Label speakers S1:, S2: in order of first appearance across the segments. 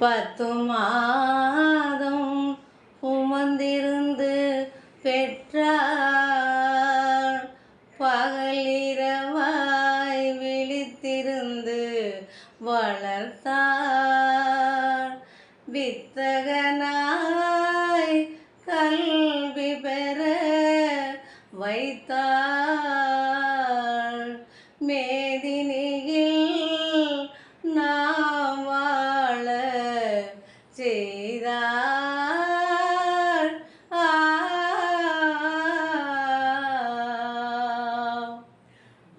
S1: 10 மாதம் சுமந்திருந்து பெற்றாள். பகலிரவாய் விழித்திருந்து வளர்த்தாள். வித்தகனாய் கல்வி பெற வைத்தாள். மேதினியில் நாம் வாழ செய்தாள்.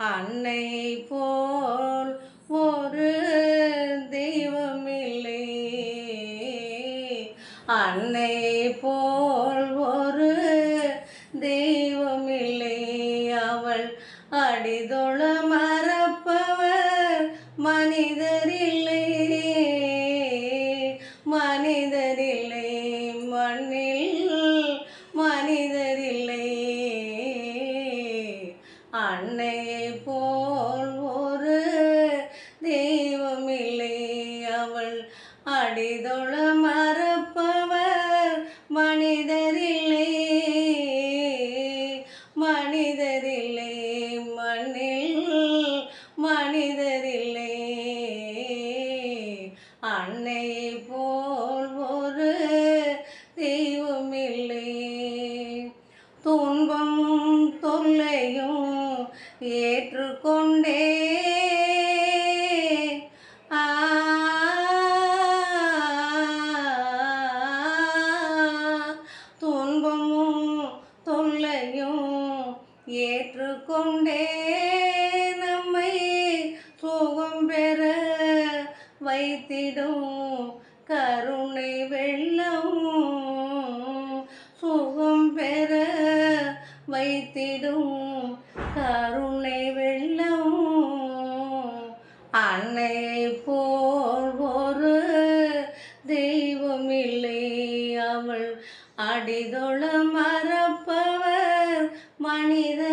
S1: அன்னை போல் ஒரு தெய்வமில்லை. அன்னை போல் ஒரு தெய்வமில்லை. அவள் அடிதொழ மறப்பவர் மனிதரில்லை. மனிதரில்லை மண்ணில் மனிதரில்லை. அன்னை போல் ஒரு தெய்வமில்லை. அவள் அடிதொழ மறப்பவர் மனிதரில்லை. மனிதரில்லை மண்ணில் மனிதரில்லை. அன்னை போல் ஒரு தெய்வமில்லை. துன்பமும் தொல்லையும் ஏற்றுக்கொண்டே துன்பமும் தொல்லையும் ஏற்றுக்கொண்டே நம்மை சுகம் பெற வைத்திடும் கருணை வெள்ளம். சுகம் பெற வைத்திடும் கருணை வெள்ளம். அன்னை போல் ஒரு தெய்வமில்லை. அவள் அடிதொழ மறப்பவர் மனிதர்